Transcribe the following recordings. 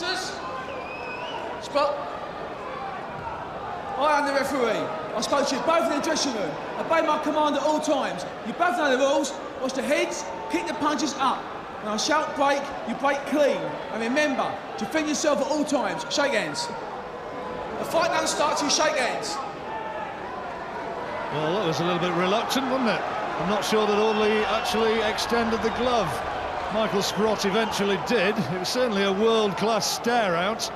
Boxers, Sprott. I am the referee. I spoke to you both in the dressing room. Obey my command at all times. You both know the rules. Watch the heads, kick the punches up. When I shout break, you break clean. And remember, defend yourself at all times. Shake hands. The fight don't start till you shake hands. Well, that was a little bit reluctant, wasn't it? I'm not sure that Audley actually extended the glove. Michael Sprott eventually did. It was certainly a world-class stare-out.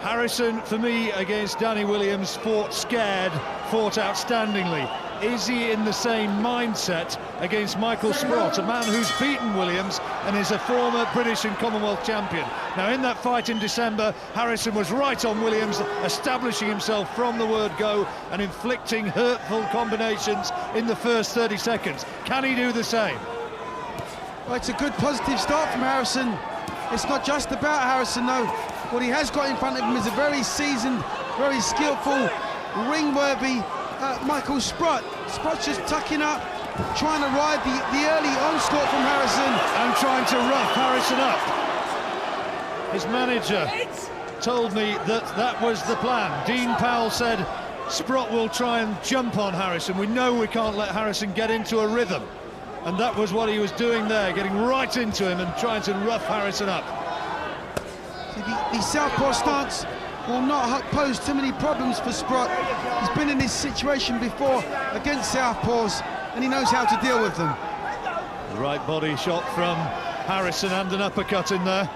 Harrison, for me, against Danny Williams, fought scared, fought outstandingly. Is he in the same mindset against Michael Sprott, a man who's beaten Williams and is a former British and Commonwealth champion? Now, in that fight in December, Harrison was right on Williams, establishing himself from the word go and inflicting hurtful combinations in the first 30 seconds. Can he do the same? Well, it's a good positive start from Harrison. It's not just about Harrison, though. What he has got in front of him is a very seasoned, very skillful, ring-worthy Michael Sprott. Sprott's just tucking up, trying to ride the early onslaught from Harrison. And trying to rough Harrison up. His manager told me that that was the plan. Dean Powell said Sprott will try and jump on Harrison. We know we can't let Harrison get into a rhythm. And that was what he was doing there, getting right into him and trying to rough Harrison up. The southpaw stance will not pose too many problems for Sprott. He's been in this situation before against southpaws, and he knows how to deal with them. The right body shot from Harrison and an uppercut in there.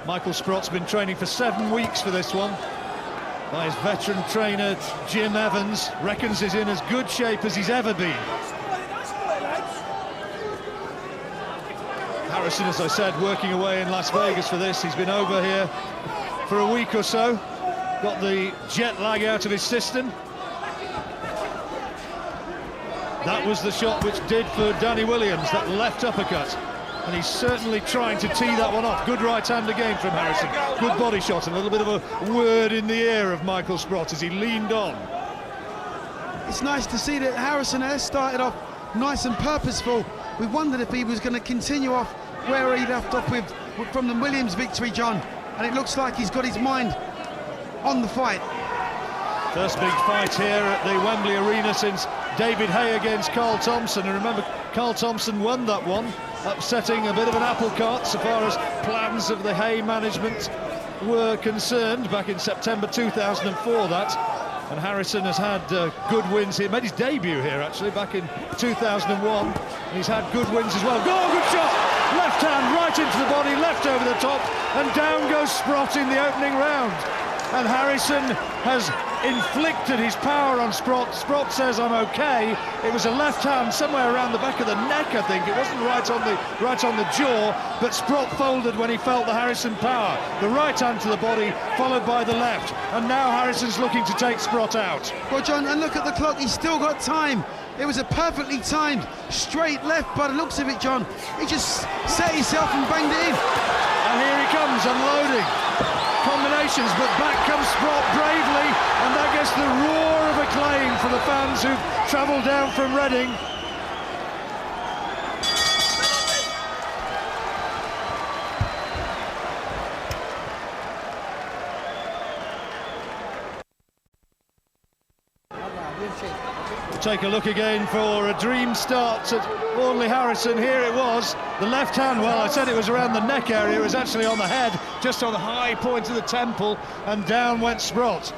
Michael Sprott's been training for 7 weeks for this one by his veteran trainer Jim Evans. Reckons he's in as good shape as he's ever been. Harrison, as I said, working away in Las Vegas for this. He's been over here for a week or so, got the jet lag out of his system. That was the shot which did for Danny Williams, that left uppercut. And he's certainly trying to tee that one off. Good right hand again from Harrison. Good body shot, and a little bit of a word in the ear of Michael Sprott as he leaned on. It's nice to see that Harrison has started off nice and purposeful. We wondered if he was going to continue off where he left off with from the Williams victory, John. And it looks like he's got his mind on the fight. First big fight here at the Wembley Arena since David Hay against Carl Thompson. And remember, Carl Thompson won that one, upsetting a bit of an apple cart so far as plans of the Hay management were concerned back in September 2004, that. And Harrison has had good wins here, made his debut here actually back in 2001. And he's had good wins as well. Oh, good shot! Left hand right into the body, left over the top, and down goes Sprott in the opening round. And Harrison has inflicted his power on Sprott. Sprott says, I'm okay. It was a left hand somewhere around the back of the neck, I think. It wasn't right on the jaw, but Sprott folded when he felt the Harrison power. The right hand to the body, followed by the left. And now Harrison's looking to take Sprott out. Well, John, and look at the clock. He's still got time. It was a perfectly timed straight left by the looks of it, John. He just set himself and banged it in. And here he comes, unloading combinations, but back comes Sprott bravely, and that gets the roar of acclaim for the fans who've travelled down from Reading. We'll take a look again for a dream start at Audley Harrison. Here it was, the left hand. Well, I said it was around the neck area. It was actually on the head, just on the high point of the temple, and down went Sprott.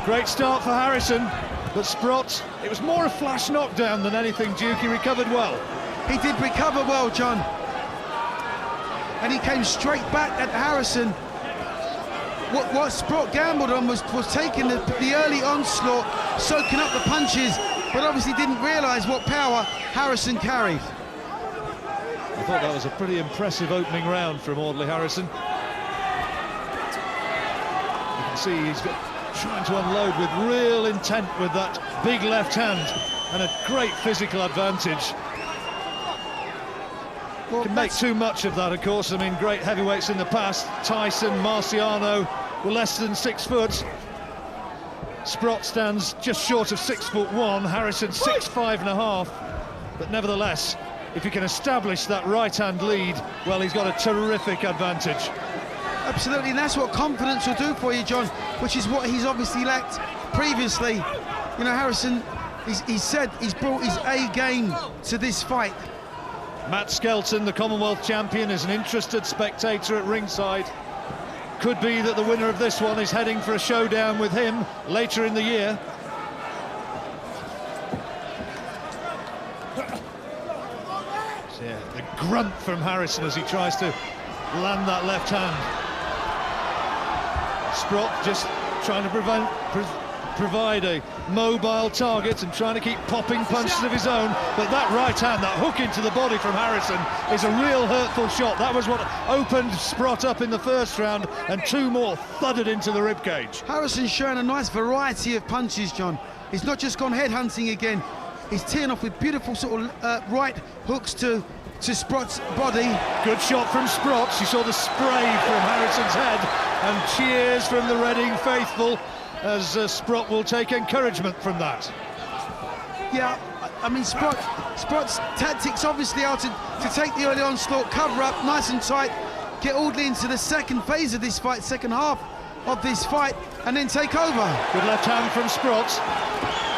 Great start for Harrison, but Sprott, it was more a flash knockdown than anything, Duke. He recovered well. He did recover well, John. And he came straight back at Harrison. What Sprott gambled on was taking the early onslaught, soaking up the punches, but obviously didn't realise what power Harrison carried. I thought that was a pretty impressive opening round from Audley Harrison. You can see he's trying to unload with real intent with that big left hand, and a great physical advantage. Well, can make too much of that, of course. I mean, great heavyweights in the past, Tyson, Marciano, were less than 6 foot. Sprott stands just short of 6'1", Harrison 6'5.5", but nevertheless, if he can establish that right-hand lead, well, he's got a terrific advantage. Absolutely, and that's what confidence will do for you, John, which is what he's obviously lacked previously. You know, Harrison, he said he's brought his A game to this fight. Matt Skelton, the Commonwealth champion, is an interested spectator at ringside. Could be that the winner of this one is heading for a showdown with him later in the year. So, yeah, the grunt from Harrison as he tries to land that left hand. Sprott just trying to provide a mobile target and trying to keep popping punches of his own, but that right hand, that hook into the body from Harrison, is a real hurtful shot. That was what opened Sprott up in the first round, and two more thudded into the ribcage. Harrison's showing a nice variety of punches, John. He's not just gone head hunting again. He's teeing off with beautiful sort of right hooks to Sprott's body. Good shot from Sprott. You saw the spray from Harrison's head, and cheers from the Reading faithful, as Sprott will take encouragement from that. Yeah, I mean, Sprott's tactics obviously are to take the early onslaught, cover up nice and tight, get Audley into the second phase of this fight, second half of this fight, and then take over. Good left hand from Sprott.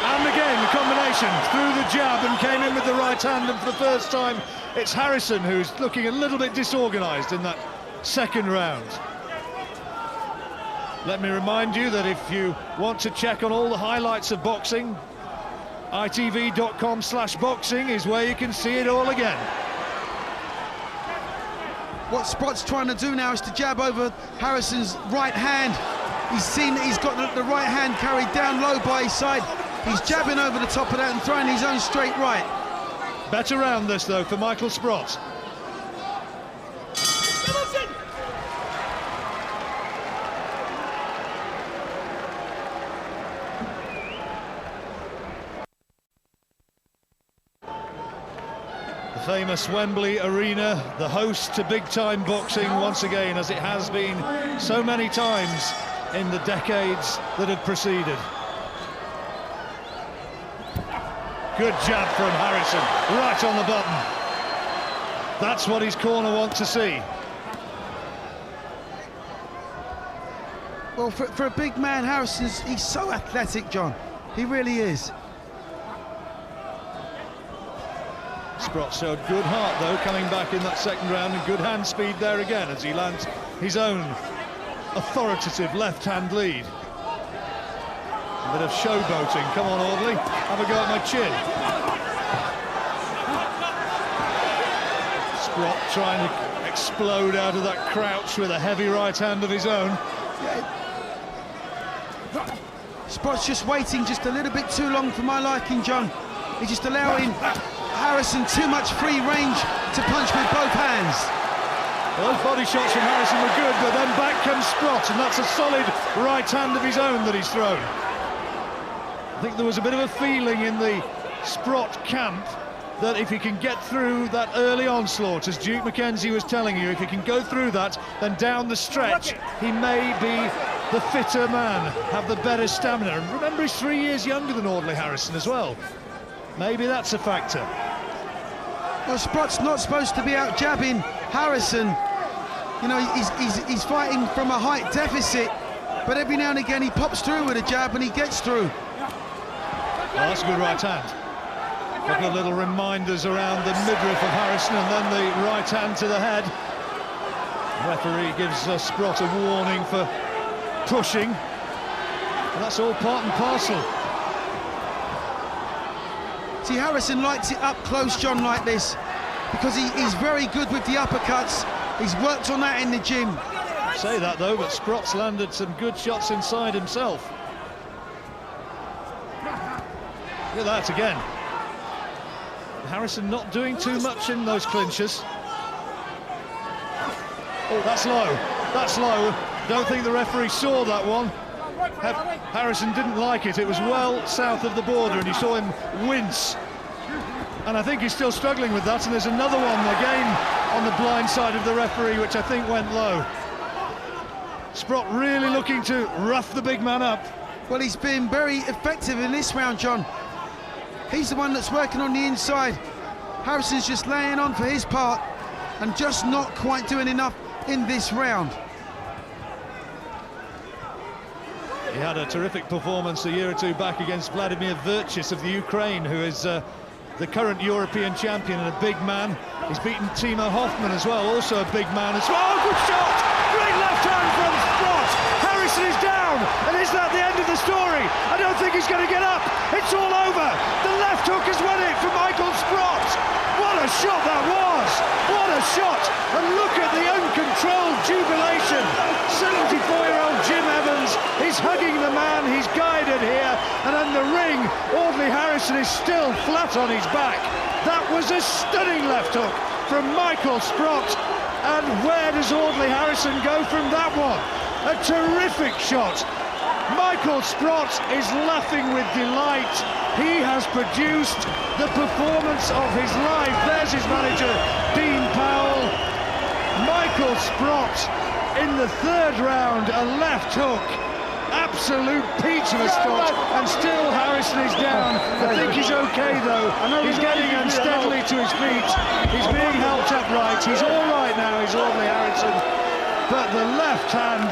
And again, the combination through the jab and came in with the right hand, and for the first time, it's Harrison who's looking a little bit disorganised in that second round. Let me remind you that if you want to check on all the highlights of boxing, itv.com/boxing is where you can see it all again. What Sprott's trying to do now is to jab over Harrison's right hand. He's seen that he's got the right hand carried down low by his side. He's jabbing over the top of that and throwing his own straight right. Better round this, though, for Michael Sprott. Famous Wembley Arena, the host to big-time boxing once again, as it has been so many times in the decades that have preceded. Good jab from Harrison, right on the button. That's what his corner want to see. Well, for a big man, he's so athletic, John. He really is. Sprott showed good heart, though, coming back in that second round, and good hand speed there again as he lands his own authoritative left-hand lead. A bit of showboating. Come on, Audley, have a go at my chin. Sprott trying to explode out of that crouch with a heavy right hand of his own. Sprott's just waiting just a little bit too long for my liking, John. He's just allowing Harrison too much free range to punch with both hands. Well, those body shots from Harrison were good, but then back comes Sprott, and that's a solid right hand of his own that he's thrown. I think there was a bit of a feeling in the Sprott camp that if he can get through that early onslaught, as Duke McKenzie was telling you, if he can go through that, then down the stretch he may be the fitter man, have the better stamina. And remember, he's 3 years younger than Audley Harrison as well. Maybe that's a factor. Well, Sprott's not supposed to be out jabbing Harrison. You know, he's fighting from a height deficit, but every now and again he pops through with a jab and he gets through. Oh, that's a good right hand. A couple of little reminders around the midriff of Harrison, and then the right hand to the head. The referee gives Sprott a warning for pushing, and that's all part and parcel. See, Harrison likes it up close, John, like this, because he's very good with the uppercuts. He's worked on that in the gym. Say that, though, but Sprott's landed some good shots inside himself. Look at that again. Harrison not doing too much in those clinches. Oh, that's low. That's low. Don't think the referee saw that one. Harrison didn't like it. It was well south of the border, and you saw him wince. And I think he's still struggling with that, and there's another one again on the blind side of the referee, which I think went low. Sprott really looking to rough the big man up. Well, he's been very effective in this round, John. He's the one that's working on the inside. Harrison's just laying on for his part and just not quite doing enough in this round. He had a terrific performance a year or two back against Vladimir Virchis of the Ukraine, who is the current European champion and a big man. He's beaten Timo Hoffman as well, also a big man as well. Oh, good shot! Great left hand from Sprott. Harrison is down, and is that the end of the story? I don't think he's going to get up. It's all over. The left hook has won it for Michael Sprott. What a shot that was! What a shot! And look at the uncontrolled jubilation. 74-year-old Jim Evans is hugging the man he's guided here, and in the ring, Audley Harrison is still flat on his back. That was a stunning left hook from Michael Sprott. And where does Audley Harrison go from that one? A terrific shot. Michael Sprott is laughing with delight. He has produced the performance of his life. There's his manager, Dean Powell. Michael Sprott in the third round, a left hook. Absolute peach of a spot, and still Harrison is down. I think he's okay though. He's getting unsteadily to his feet. He's being helped upright. He's all right now, he's Audley Harrison. But the left hand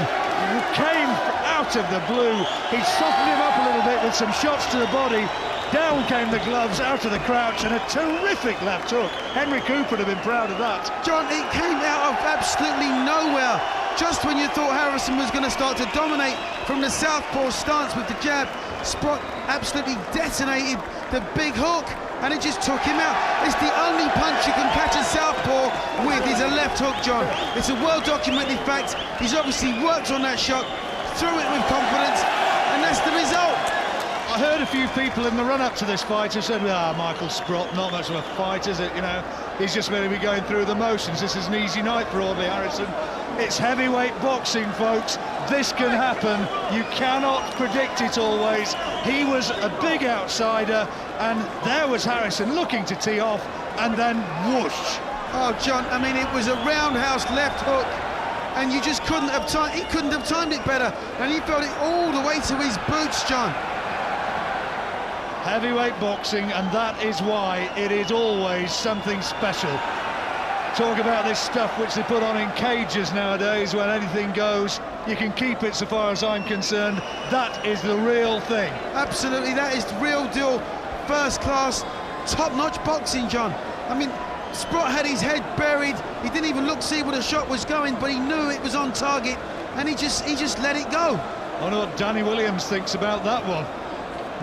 came out of the blue. He softened him up a little bit with some shots to the body. Down came the gloves, out of the crouch, and a terrific left hook. Henry Cooper would have been proud of that. John, it came out of absolutely nowhere. Just when you thought Harrison was going to start to dominate from the southpaw stance with the jab, Sprott absolutely detonated the big hook, and it just took him out. It's the only punch you can catch a southpaw with is a left hook, John. It's a well-documented fact. He's obviously worked on that shot, threw it with confidence, and that's the result. I heard a few people in the run-up to this fight who said, Michael Sprott, not much of a fight, is it? You know, he's just going to be going through the motions. This is an easy night for Audley Harrison. It's heavyweight boxing, folks. This can happen. You cannot predict it always. He was a big outsider, and there was Harrison looking to tee off, and then whoosh. Oh, John, I mean, it was a roundhouse left hook, and you just couldn't have timed. He couldn't have timed it better, and he felt it all the way to his boots, John. Heavyweight boxing, and that is why it is always something special. Talk about this stuff which they put on in cages nowadays when anything goes. You can keep it so far as I'm concerned. That is the real thing. Absolutely, that is the real deal. First class, top-notch boxing, John. I mean, Sprott had his head buried. He didn't even look to see where the shot was going, but he knew it was on target, and he just let it go. I wonder what Danny Williams thinks about that one.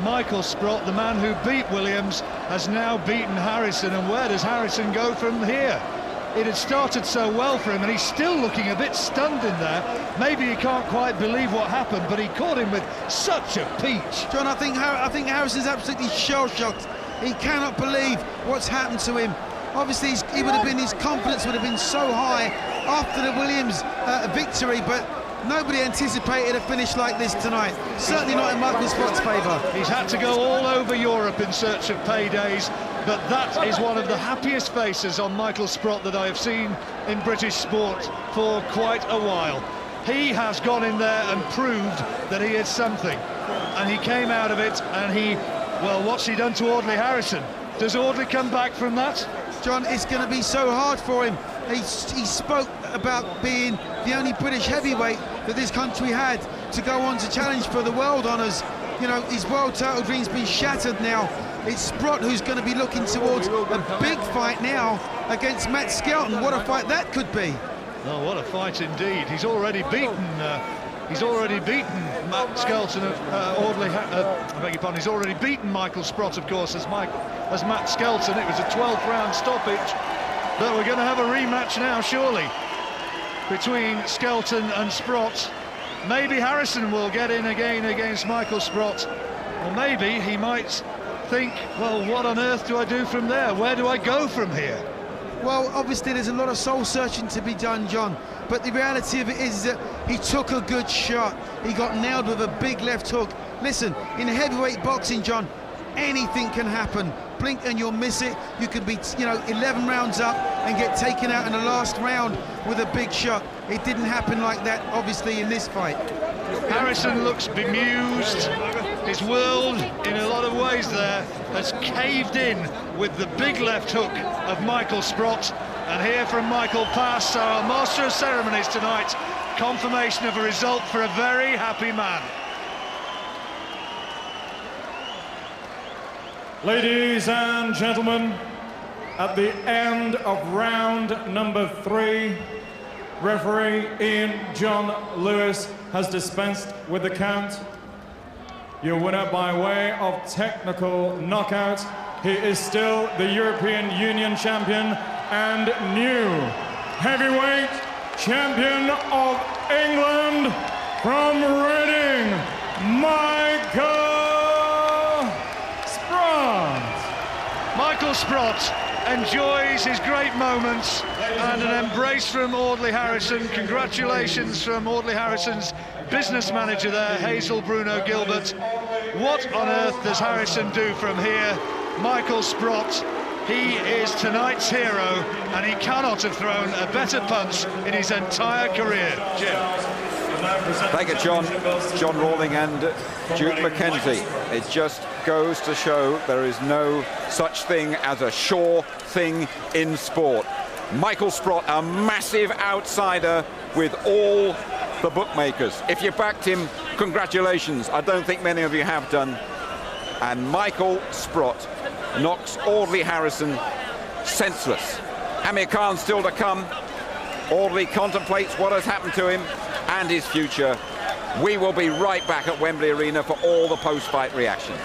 Michael Sprott, the man who beat Williams, has now beaten Harrison, and where does Harrison go from here? It had started so well for him, and he's still looking a bit stunned in there. Maybe he can't quite believe what happened, but he caught him with such a peach. John, I think Harrison's absolutely shell-shocked. He cannot believe what's happened to him. Obviously, his confidence would have been so high after the Williams victory, but nobody anticipated a finish like this tonight. Certainly not in Michael Sprott's favour. He's had to go all over Europe in search of paydays, but that is one of the happiest faces on Michael Sprott that I have seen in British sport for quite a while. He has gone in there and proved that he is something, and he came out of it, and well, what's he done to Audley Harrison? Does Audley come back from that? John, it's going to be so hard for him. He spoke about being the only British heavyweight that this country had to go on to challenge for the world honours. You know, his world title dream's been shattered now. It's Sprott who's going to be looking towards a big fight now against Matt Skelton. What a fight that could be. Oh, what a fight indeed. He's already beaten Matt Skelton of Audley. I beg your pardon. He's already beaten Michael Sprott, of course, as Matt Skelton. It was a 12th round stoppage. But we're going to have a rematch now, surely, between Skelton and Sprott. Maybe Harrison will get in again against Michael Sprott, or maybe he might think, well, what on earth do I do from there? Where do I go from here? Well, obviously there's a lot of soul searching to be done, John, but the reality of it is that he took a good shot. He got nailed with a big left hook. Listen, in heavyweight boxing, John, anything can happen. Blink and you'll miss it. You could be, 11 rounds up and get taken out in the last round with a big shot. It didn't happen like that, obviously, in this fight. Harrison looks bemused. His world, in a lot of ways there, has caved in with the big left hook of Michael Sprott. And here from Michael Pass, our master of ceremonies tonight, confirmation of a result for a very happy man. Ladies and gentlemen, at the end of round number 3, referee Ian John Lewis has dispensed with the count. Your winner by way of technical knockout. He is still the European Union champion and new heavyweight champion of England from Reading, Michael Sprott. Michael Sprott enjoys his great moments, and an embrace from Audley Harrison. Congratulations from Audley Harrison's business manager there, Hazel Bruno Gilbert. What on earth does Harrison do from here? Michael Sprott, he is tonight's hero, and he cannot have thrown a better punch in his entire career. Jim. Thank you, John Rawling and Duke McKenzie. It just goes to show there is no such thing as a sure thing in sport. Michael Sprott, a massive outsider with all the bookmakers. If you backed him, congratulations. I don't think many of you have done. And Michael Sprott knocks Audley Harrison senseless. Amir Khan still to come. Audley contemplates what has happened to him and his future. We will be right back at Wembley Arena for all the post-fight reaction.